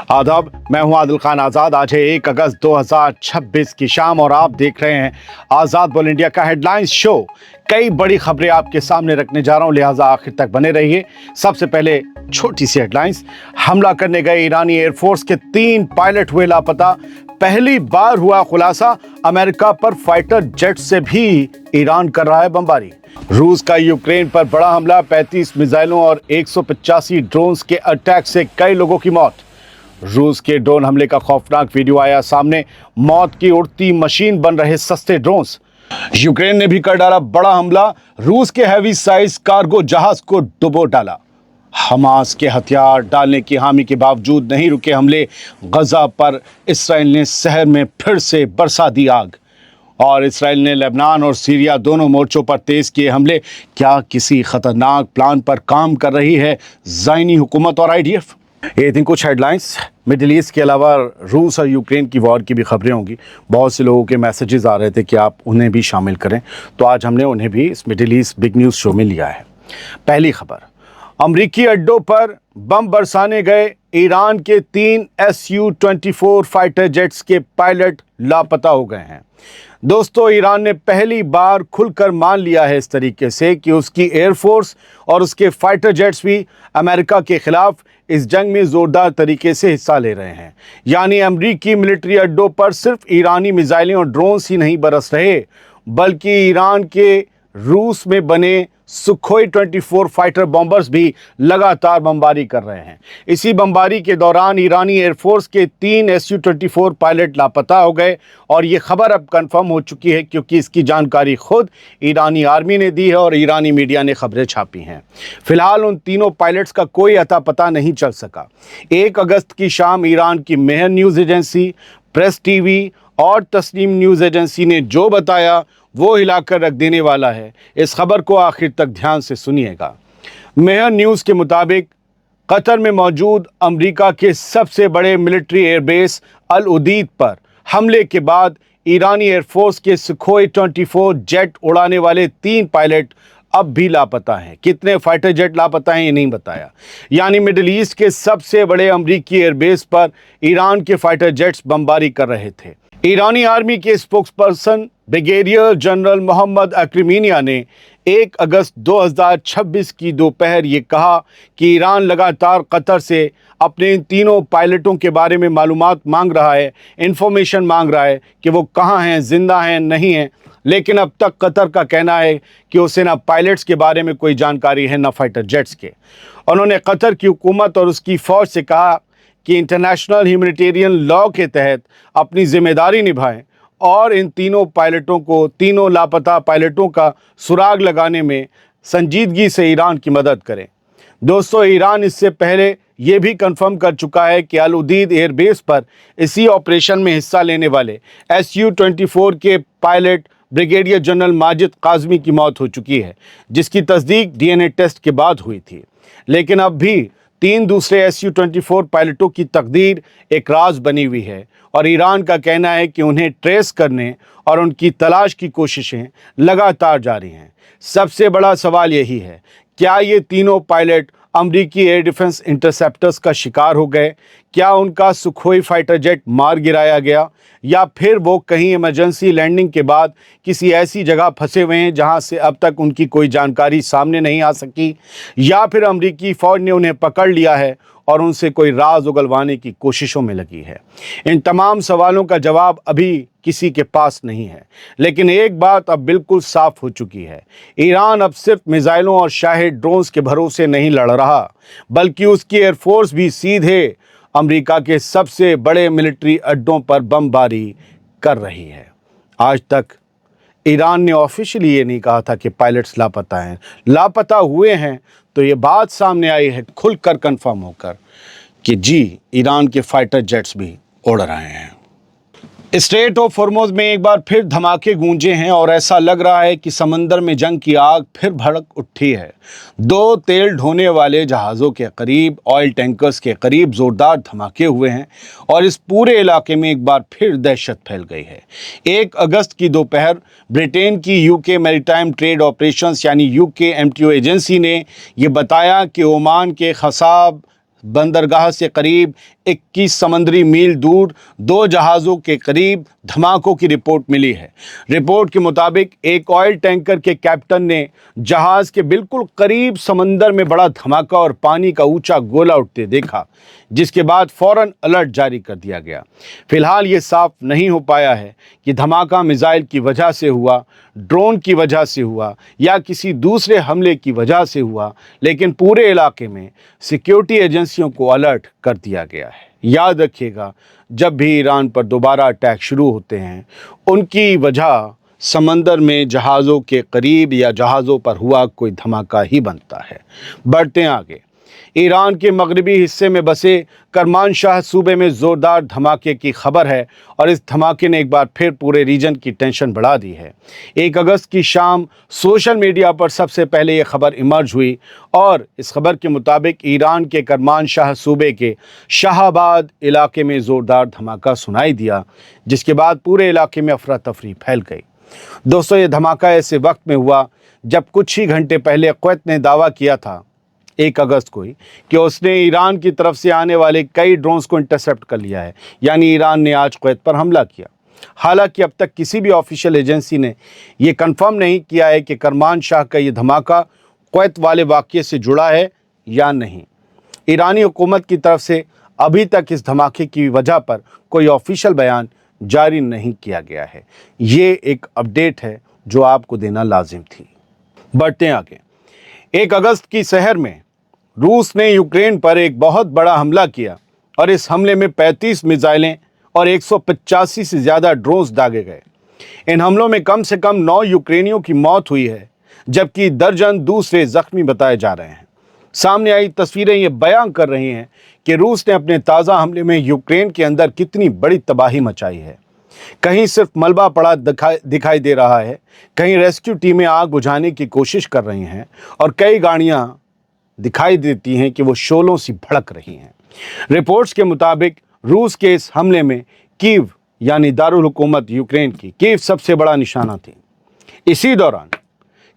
आदाब, मैं हूं आदिल खान आज़ाद। आज है 1 अगस्त 2026 की शाम और आप देख रहे हैं आज़ाद बोल इंडिया का हेडलाइंस शो। कई बड़ी खबरें आपके सामने रखने जा रहा हूं, लिहाजा आखिर तक बने रहिए। सबसे पहले छोटी सी हेडलाइंस। हमला करने गए ईरानी एयरफोर्स के 3 पायलट हुए लापता। पहली बार हुआ खुलासा, अमेरिका पर फाइटर जेट से भी ईरान कर रहा है बमबारी। रूस का यूक्रेन पर बड़ा हमला, 35 मिसाइलों और 185 ड्रोन्स के अटैक से कई लोगों की मौत। रूस के ड्रोन हमले का खौफनाक वीडियो आया सामने, मौत की उड़ती मशीन बन रहे सस्ते ड्रोन्स। यूक्रेन ने भी कर डाला बड़ा हमला, रूस के हैवी साइज कार्गो जहाज को डुबो डाला। हमास के हथियार डालने की हामी के बावजूद नहीं रुके हमले, गजा पर इसराइल ने शहर में फिर से बरसा दी आग। और इसराइल ने लेबनान और सीरिया दोनों मोर्चों पर तेज किए हमले। क्या किसी खतरनाक प्लान पर काम कर रही है ज़ायनी हुकूमत और आईडीएफ? ये थी कुछ हेडलाइंस। मिडिल ईस्ट के अलावा रूस और यूक्रेन की वॉर की भी खबरें होंगी। बहुत से लोगों के मैसेजेस आ रहे थे कि आप उन्हें भी शामिल करें, तो आज हमने उन्हें भी इस middle east big news show में लिया है। पहली खबर, अमरीकी अड्डों पर बम बरसाने गए ईरान के 3 Su-24 फाइटर जेट्स के पायलट लापता हो गए हैं। दोस्तों, ईरान ने पहली बार खुलकर मान लिया है इस तरीके से कि उसकी एयरफोर्स और उसके फाइटर जेट्स भी अमेरिका के खिलाफ इस जंग में ज़ोरदार तरीके से हिस्सा ले रहे हैं। यानी अमरीकी मिलिट्री अड्डों पर सिर्फ ईरानी मिसाइलें और ड्रोन्स ही नहीं बरस रहे, बल्कि ईरान के रूस में बने सुखोई 24 फाइटर बॉम्बर्स भी लगातार बमबारी कर रहे हैं। इसी बमबारी के दौरान ईरानी एयरफोर्स के 3 Su-24 पायलट लापता हो गए और ये खबर अब कंफर्म हो चुकी है, क्योंकि इसकी जानकारी खुद ईरानी आर्मी ने दी है और ईरानी मीडिया ने खबरें छापी हैं। फिलहाल उन तीनों पायलट्स का कोई अता पता नहीं चल सका। 1 अगस्त की शाम ईरान की मेहर न्यूज़ एजेंसी, प्रेस टीवी और तस्नीम न्यूज़ एजेंसी ने जो बताया वो हिलाकर रख देने वाला है। इस खबर को आखिर तक ध्यान से सुनिएगा। मेहर न्यूज़ के मुताबिक कतर में मौजूद अमेरिका के सबसे बड़े मिलिट्री एयरबेस अल उदीद पर हमले के बाद ईरानी एयरफोर्स के सुखोई 24 जेट उड़ाने वाले 3 पायलट अब भी लापता हैं। कितने फाइटर जेट लापता हैं ये नहीं बताया। यानी मिडिल ईस्ट के सबसे बड़े अमेरिकी एयरबेस पर ईरान के फाइटर जेट्स बमबारी कर रहे थे। ईरानी आर्मी के स्पोक्सपर्सन ब्रिगेडियर जनरल मोहम्मद अक्रिमिनिया ने 1 अगस्त 2026 की दोपहर ये कहा कि ईरान लगातार कतर से अपने इन तीनों पायलटों के बारे में मालूमात मांग रहा है, इंफॉर्मेशन मांग रहा है कि वो कहाँ हैं, जिंदा हैं, नहीं हैं। लेकिन अब तक कतर का कहना है कि उसे ना पायलट्स के बारे में कोई जानकारी है, ना फाइटर जेट्स के। उन्होंने कतर की हुकूमत और उसकी फ़ौज से कहा कि इंटरनेशनल ह्यूमैनिटेरियन लॉ के तहत अपनी जिम्मेदारी निभाएं और इन तीनों लापता पायलटों का सुराग लगाने में संजीदगी से ईरान की मदद करें। दोस्तों, ईरान इससे पहले ये भी कंफर्म कर चुका है कि अल उदीद एयरबेस पर इसी ऑपरेशन में हिस्सा लेने वाले Su-24 के pilot brigadier general Majid Kazmi की मौत हो चुकी है, जिसकी तस्दीक DNA टेस्ट के बाद हुई थी। लेकिन अब भी 3 दूसरे Su-24 पायलटों की तकदीर एक राज बनी हुई है और ईरान का कहना है कि उन्हें ट्रेस करने और उनकी तलाश की कोशिशें लगातार जारी हैं। सबसे बड़ा सवाल यही है, क्या ये तीनों पायलट अमरीकी एयर डिफेंस इंटरसेप्टर्स का शिकार हो गए? क्या उनका सुखोई फाइटर जेट मार गिराया गया, या फिर वो कहीं इमरजेंसी लैंडिंग के बाद किसी ऐसी जगह फंसे हुए हैं जहां से अब तक उनकी कोई जानकारी सामने नहीं आ सकी, या फिर अमरीकी फ़ौज ने उन्हें पकड़ लिया है और उनसे कोई राज उगलवाने की कोशिशों में लगी है? इन तमाम सवालों का जवाब अभी किसी के पास नहीं है। लेकिन एक बात अब बिल्कुल साफ हो चुकी है, ईरान अब सिर्फ मिसाइलों और शाही ड्रोन्स के भरोसे नहीं लड़ रहा, बल्कि उसकी एयरफोर्स भी सीधे अमेरिका के सबसे बड़े मिलिट्री अड्डों पर बमबारी कर रही है। आज तक ईरान ने ऑफिशियली ये नहीं कहा था कि पायलट्स लापता हैं। लापता हुए हैं तो ये बात सामने आई है खुलकर कंफर्म होकर कि जी, ईरान के फाइटर जेट्स भी उड़ रहे हैं। स्ट्रेट ऑफ हॉर्मुज़ में एक बार फिर धमाके गूंजे हैं और ऐसा लग रहा है कि समंदर में जंग की आग फिर भड़क उठी है। 2 तेल ढोने वाले जहाज़ों के करीब, ऑयल टैंकर्स के करीब ज़ोरदार धमाके हुए हैं और इस पूरे इलाके में एक बार फिर दहशत फैल गई है। 1 अगस्त की दोपहर ब्रिटेन की यूके मैरीटाइम ट्रेड ऑपरेशंस यानी UKMTO एजेंसी ने ये बताया कि ओमान के खसाब बंदरगाह से करीब 21 समंदरी मील दूर 2 जहाज़ों के करीब धमाकों की रिपोर्ट मिली है। रिपोर्ट के मुताबिक एक ऑयल टैंकर के कैप्टन ने जहाज़ के बिल्कुल करीब समंदर में बड़ा धमाका और पानी का ऊंचा गोला उठते देखा, जिसके बाद फौरन अलर्ट जारी कर दिया गया। फिलहाल ये साफ नहीं हो पाया है कि धमाका मिसाइल की वजह से हुआ, ड्रोन की वजह से हुआ या किसी दूसरे हमले की वजह से हुआ, लेकिन पूरे इलाके में सिक्योरिटी एजेंसियों को अलर्ट कर दिया गया है। याद रखिएगा, जब भी ईरान पर दोबारा अटैक शुरू होते हैं, उनकी वजह समंदर में जहाज़ों के करीब या जहाज़ों पर हुआ कोई धमाका ही बनता है। बढ़ते हैं आगे। ईरान के मगरबी हिस्से में बसे करमानशाह सूबे में ज़ोरदार धमाके की खबर है और इस धमाके ने एक बार फिर पूरे रीजन की टेंशन बढ़ा दी है। 1 अगस्त की शाम सोशल मीडिया पर सबसे पहले ये खबर इमर्ज हुई और इस खबर के मुताबिक ईरान के करमानशाह सूबे के शाहबाद इलाके में ज़ोरदार धमाका सुनाई दिया, जिसके बाद पूरे इलाके में अफरा तफरी फैल गई। दोस्तों, ये धमाका ऐसे वक्त में हुआ जब कुछ ही घंटे पहले कुवैत ने दावा किया था 1 अगस्त को ही कि उसने ईरान की तरफ से आने वाले कई ड्रोन्स को इंटरसेप्ट कर लिया है, यानी ईरान ने आज कुवैत पर हमला किया। हालांकि अब तक किसी भी ऑफिशियल एजेंसी ने ये कंफर्म नहीं किया है कि करमानशाह का ये धमाका कुवैत वाले वाक़ये से जुड़ा है या नहीं। ईरानी हुकूमत की तरफ से अभी तक इस धमाके की वजह पर कोई ऑफिशियल बयान जारी नहीं किया गया है। ये एक अपडेट है जो आपको देना लाजिम थी। बढ़ते हैं आगे। 1 अगस्त की सहर में रूस ने यूक्रेन पर एक बहुत बड़ा हमला किया और इस हमले में 35 मिसाइलें और 185 से ज़्यादा ड्रोन्स दागे गए। इन हमलों में कम से कम 9 यूक्रेनियों की मौत हुई है, जबकि दर्जन दूसरे जख्मी बताए जा रहे हैं। सामने आई तस्वीरें ये बयान कर रही हैं कि रूस ने अपने ताज़ा हमले में यूक्रेन के अंदर कितनी बड़ी तबाही मचाई है। कहीं सिर्फ मलबा पड़ा दिखाई दे रहा है, कहीं रेस्क्यू टीमें आग बुझाने की कोशिश कर रही हैं और कई गाड़ियां दिखाई देती हैं कि वो शोलों सी भड़क रही हैं। रिपोर्ट्स के मुताबिक रूस के इस हमले में कीव यानी दारुल हुकूमत यूक्रेन की कीव सबसे बड़ा निशाना थी। इसी दौरान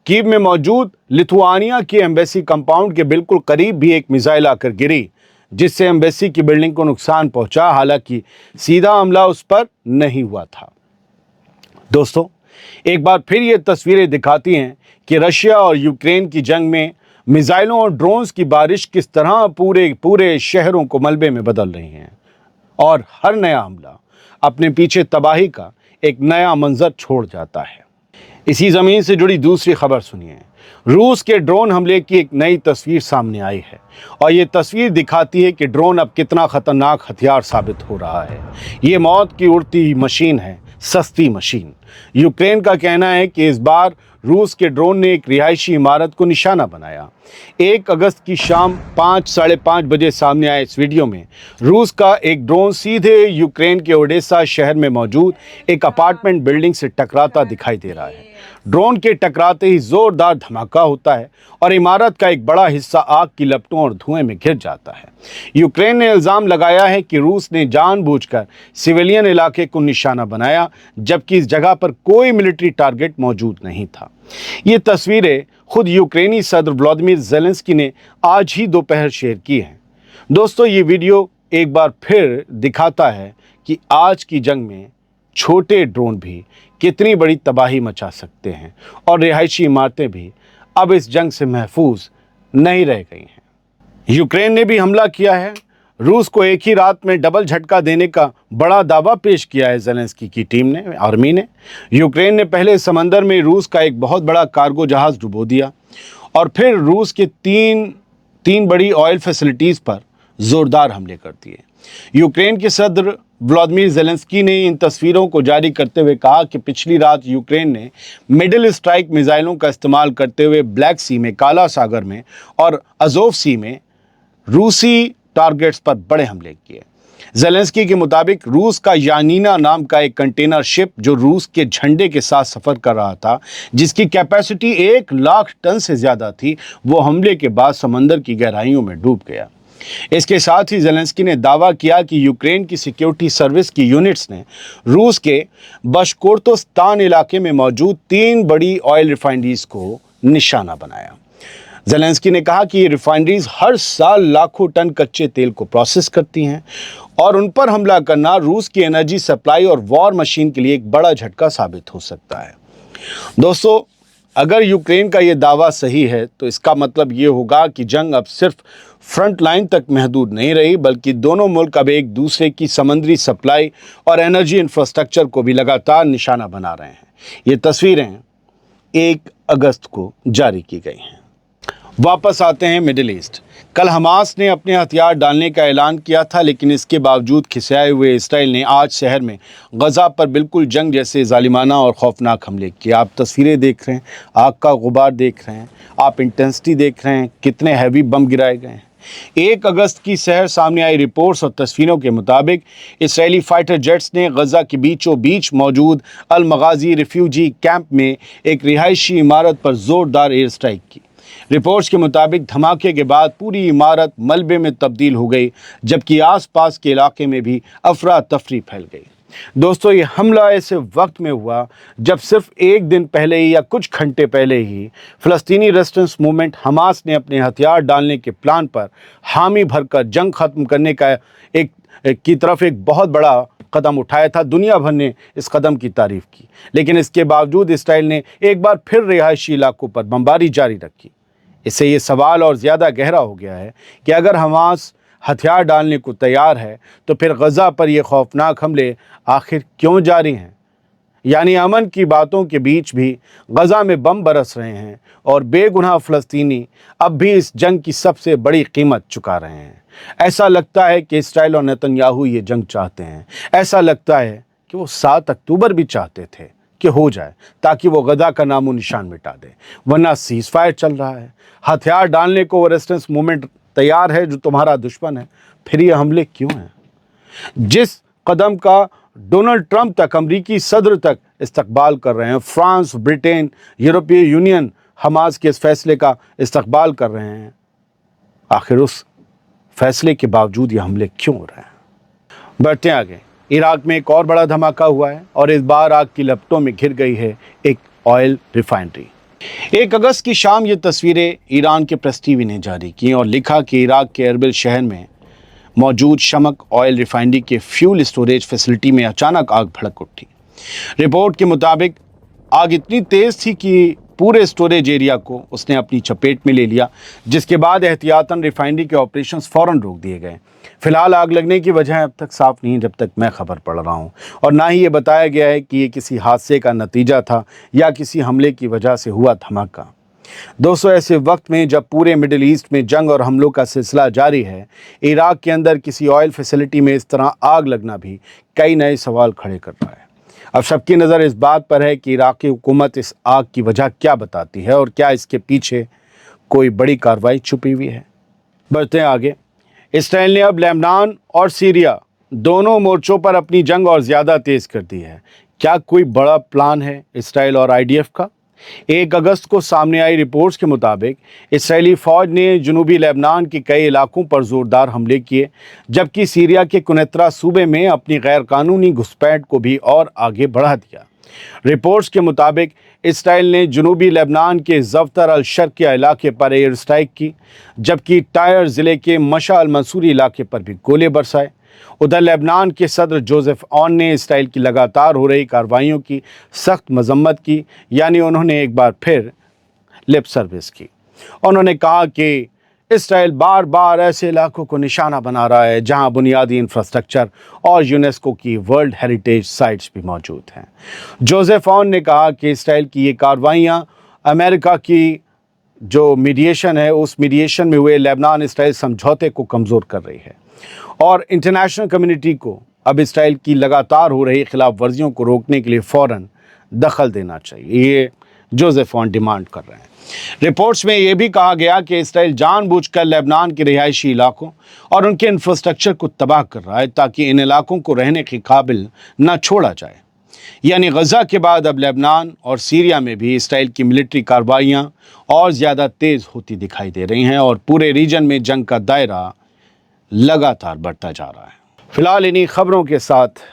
कीव में मौजूद लिथुआनिया की एम्बेसी कंपाउंड के बिल्कुल करीब भी एक मिसाइल आकर गिरी, जिससे एम्बेसी की बिल्डिंग को नुकसान पहुंचा। हालांकि सीधा हमला उस पर नहीं हुआ था। दोस्तों, एक बार फिर ये तस्वीरें दिखाती हैं कि रशिया और यूक्रेन की जंग में मिसाइलों और ड्रोन्स की बारिश किस तरह पूरे शहरों को मलबे में बदल रही हैं और हर नया हमला अपने पीछे तबाही का एक नया मंजर छोड़ जाता है। इसी ज़मीन से जुड़ी दूसरी खबर सुनिए। रूस के ड्रोन हमले की एक नई तस्वीर सामने आई है और ये तस्वीर दिखाती है कि ड्रोन अब कितना खतरनाक हथियार साबित हो रहा है। ये मौत की उड़ती मशीन है, सस्ती मशीन। यूक्रेन का कहना है कि इस बार रूस के ड्रोन ने एक रिहायशी इमारत को निशाना बनाया। 1 अगस्त की शाम 5-साढ़े 5 बजे सामने आए इस वीडियो में रूस का एक ड्रोन सीधे यूक्रेन के ओडेसा शहर में मौजूद एक अपार्टमेंट बिल्डिंग से टकराता दिखाई दे रहा है। ड्रोन के टकराते ही जोरदार धमाका होता है और इमारत का एक बड़ा हिस्सा आग की लपटों और धुएं में घिर जाता है। यूक्रेन ने इल्ज़ाम लगाया है कि रूस ने जानबूझकर सिविलियन इलाके को निशाना बनाया, जबकि इस जगह पर कोई मिलिट्री टारगेट मौजूद नहीं था। ये तस्वीरें खुद यूक्रेनी सदर व्लादिमीर ज़ेलेंस्की ने आज ही दोपहर शेयर की हैं। दोस्तों, ये वीडियो एक बार फिर दिखाता है कि आज की जंग में छोटे ड्रोन भी कितनी बड़ी तबाही मचा सकते हैं और रिहायशी इमारतें भी अब इस जंग से महफूज नहीं रह गई हैं। यूक्रेन ने भी हमला किया है। रूस को एक ही रात में डबल झटका देने का बड़ा दावा पेश किया है ज़ेलेंस्की की टीम ने, आर्मी ने। यूक्रेन ने पहले समंदर में रूस का एक बहुत बड़ा कार्गो जहाज़ डुबो दिया और फिर रूस के तीन बड़ी ऑयल फैसिलिटीज़ पर ज़ोरदार हमले कर दिए। यूक्रेन के सदर व्लादिमीर ज़ेलेंस्की ने इन तस्वीरों को जारी करते हुए कहा कि पिछली रात यूक्रेन ने मिडिल स्ट्राइक मिसाइलों का इस्तेमाल करते हुए ब्लैक सी में, काला सागर में और अज़ोव सी में रूसी टारगेट्स पर बड़े हमले किए। ज़ेलेंस्की के मुताबिक रूस का यानीना नाम का एक कंटेनर शिप जो रूस के झंडे के साथ सफ़र कर रहा था, जिसकी कैपेसिटी 1 लाख टन से ज़्यादा थी, वो हमले के बाद समंदर की गहराइयों में डूब गया। इसके साथ ही ज़ेलेंस्की ने दावा किया कि यूक्रेन की सिक्योरिटी सर्विस की यूनिट्स ने रूस के बशकोर्तोस्तान इलाके में मौजूद 3 बड़ी ऑयल रिफाइनरीज को निशाना बनाया। ज़ेलेंस्की ने कहा कि ये रिफाइनरीज हर साल लाखों टन कच्चे तेल को प्रोसेस करती हैं और उन पर हमला करना रूस की एनर्जी सप्लाई और वॉर मशीन के लिए एक बड़ा झटका साबित हो सकता है। दोस्तों, अगर यूक्रेन का ये दावा सही है तो इसका मतलब ये होगा कि जंग अब सिर्फ फ्रंट लाइन तक महदूद नहीं रही, बल्कि दोनों मुल्क अब एक दूसरे की समुद्री सप्लाई और एनर्जी इंफ्रास्ट्रक्चर को भी लगातार निशाना बना रहे हैं। ये तस्वीरें 1 अगस्त को जारी की गई हैं। वापस आते हैं मिडिल ईस्ट। कल हमास ने अपने हथियार डालने का ऐलान किया था, लेकिन इसके बावजूद खिसियाए हुए इसराइल ने आज शहर में गजा पर बिल्कुल जंग जैसे जालिमाना और खौफनाक हमले किए। आप तस्वीरें देख रहे हैं, आग का गुबार देख रहे हैं, आप इंटेंसिटी देख रहे हैं, कितने हैवी बम गिराए गए हैं। 1 अगस्त की शहर सामने आई रिपोर्ट्स और तस्वीरों के मुताबिक इसराइली फाइटर जेट्स ने गजा के बीचों बीच मौजूद अल मगाजी रिफ्यूजी कैंप में एक रिहायशी इमारत पर जोरदार एयर स्ट्राइक की। रिपोर्ट्स के मुताबिक धमाके के बाद पूरी इमारत मलबे में तब्दील हो गई, जबकि आसपास के इलाके में भी अफरा तफरी फैल गई। दोस्तों, ये हमला ऐसे वक्त में हुआ जब सिर्फ एक दिन पहले ही या कुछ घंटे पहले ही फ़लस्तीनी रेजिस्टेंस मूवमेंट हमास ने अपने हथियार डालने के प्लान पर हामी भरकर जंग ख़त्म करने का की तरफ एक बहुत बड़ा कदम उठाया था। दुनिया भर ने इस कदम की तारीफ़ की, लेकिन इसके बावजूद इसराइल ने एक बार फिर रिहायशी इलाकों पर बमबारी जारी रखी। इससे ये सवाल और ज़्यादा गहरा हो गया है कि अगर हमास हथियार डालने को तैयार है तो फिर गजा पर ये खौफनाक हमले आखिर क्यों जारी हैं? यानी अमन की बातों के बीच भी गजा में बम बरस रहे हैं और बेगुनाह फ़लस्तीनी अब भी इस जंग की सबसे बड़ी कीमत चुका रहे हैं। ऐसा लगता है कि इसराइल और नेतन्याहू ये जंग चाहते हैं। ऐसा लगता है कि वो 7 अक्टूबर भी चाहते थे कि हो जाए, ताकि वो गजा का नामो निशान मिटा दे। वरना सीज़ फायर चल रहा है, हथियार डालने को वो रेजिस्टेंस मूवमेंट तैयार है जो तुम्हारा दुश्मन है, फिर ये हमले क्यों हैं? जिस कदम का डोनाल्ड ट्रंप तक, अमरीकी सदर तक इस्तकबाल कर रहे हैं, फ्रांस, ब्रिटेन, यूरोपीय यूनियन हमास के इस फैसले का इस्तकबाल कर रहे हैं, आखिर उस फैसले के बावजूद ये हमले क्यों हो रहे हैं? बढ़ते आगे, इराक में एक और बड़ा धमाका हुआ है और इस बार आग की लपटों में घिर गई है एक ऑयल रिफाइनरी। 1 अगस्त की शाम ये तस्वीरें ईरान के प्रेस टीवी ने जारी की और लिखा कि इराक के एरबिल शहर में मौजूद शमक ऑयल रिफाइनरी के फ्यूल स्टोरेज फैसिलिटी में अचानक आग भड़क उठी। रिपोर्ट के मुताबिक आग इतनी तेज़ थी कि पूरे स्टोरेज एरिया को उसने अपनी चपेट में ले लिया, जिसके बाद एहतियातन रिफाइनरी के ऑपरेशंस फ़ौरन रोक दिए गए। फिलहाल आग लगने की वजह अब तक साफ नहीं है, जब तक मैं खबर पढ़ रहा हूँ, और ना ही ये बताया गया है कि ये किसी हादसे का नतीजा था या किसी हमले की वजह से हुआ धमाका। दोस्तों, ऐसे वक्त में जब पूरे मिडिल ईस्ट में जंग और हमलों का सिलसिला जारी है, इराक के अंदर किसी ऑयल फैसिलिटी में इस तरह आग लगना भी कई नए सवाल खड़े कर रहा है। अब सबकी नज़र इस बात पर है कि इराक़ी हुकूमत इस आग की वजह क्या बताती है और क्या इसके पीछे कोई बड़ी कार्रवाई छुपी हुई है। बढ़ते हैं आगे। इसराइल ने अब लेबनान और सीरिया दोनों मोर्चों पर अपनी जंग और ज़्यादा तेज़ कर दी है। क्या कोई बड़ा प्लान है इसराइल और IDF का? 1 अगस्त को सामने आई रिपोर्ट्स के मुताबिक इसराइली फ़ौज ने जनूबी लेबनान के कई इलाकों पर ज़ोरदार हमले किए, जबकि सीरिया के कुनैत्रा सूबे में अपनी गैरकानूनी घुसपैठ को भी और आगे बढ़ा दिया। रिपोर्ट्स के मुताबिक इसराइल ने जनूबी लेबनान के ज़फ़तर अल-शर्क़िया इलाके पर एयर स्ट्राइक की, जबकि टायर ज़िले के मशा अल-मंसूरी इलाके पर भी गोले बरसाए। उधर लेबनान के सदर जोसेफ ऑन ने इसराइल की लगातार हो रही कार्रवाइयों की सख्त मजम्मत की, यानी उन्होंने एक बार फिर लिप सर्विस की। उन्होंने कहा कि इसराइल बार बार ऐसे इलाकों को निशाना बना रहा है जहां बुनियादी इंफ्रास्ट्रक्चर और यूनेस्को की वर्ल्ड हेरिटेज साइट्स भी मौजूद हैं। जोसेफ ऑन ने कहा कि इसराइल की ये कार्रवाइयाँ अमेरिका की जो मीडिएशन है, उस मीडिएशन में हुए लेबनान इसराइल समझौते को कमज़ोर कर रही है और इंटरनेशनल कम्युनिटी को अब इसराइल की लगातार हो रही खिलाफ वर्जियों को रोकने के लिए फ़ौरन दखल देना चाहिए। ये जोसेफ ऑन डिमांड कर रहे हैं। रिपोर्ट्स में ये भी कहा गया कि इसराइल जानबूझकर लेबनान के रिहायशी इलाकों और उनके इंफ्रास्ट्रक्चर को तबाह कर रहा है ताकि इन इलाकों को रहने के काबिल न छोड़ा जाए। यानी गजा के बाद अब लेबनान और सीरिया में भी इसराइल की मिलिट्री कार्रवाइयाँ और ज़्यादा तेज़ होती दिखाई दे रही हैं और पूरे रीजन में जंग का दायरा लगातार बढ़ता जा रहा है। फिलहाल इन्हीं खबरों के साथ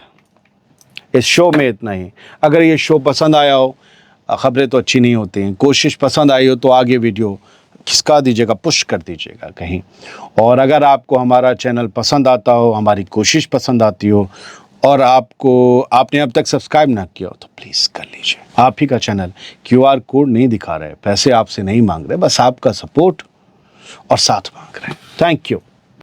इस शो में इतना ही। अगर ये शो पसंद आया हो, खबरें तो अच्छी नहीं होती हैं, कोशिश पसंद आई हो तो आगे वीडियो खिसका दीजिएगा, पुश कर दीजिएगा कहीं। और अगर आपको हमारा चैनल पसंद आता हो, हमारी कोशिश पसंद आती हो, और आपने अब तक सब्सक्राइब ना किया हो तो प्लीज़ कर लीजिए। आप ही का चैनल, QR कोड नहीं दिखा रहे, पैसे आपसे नहीं मांग रहे, बस आपका सपोर्ट और साथ मांग रहे हैं। Thank you.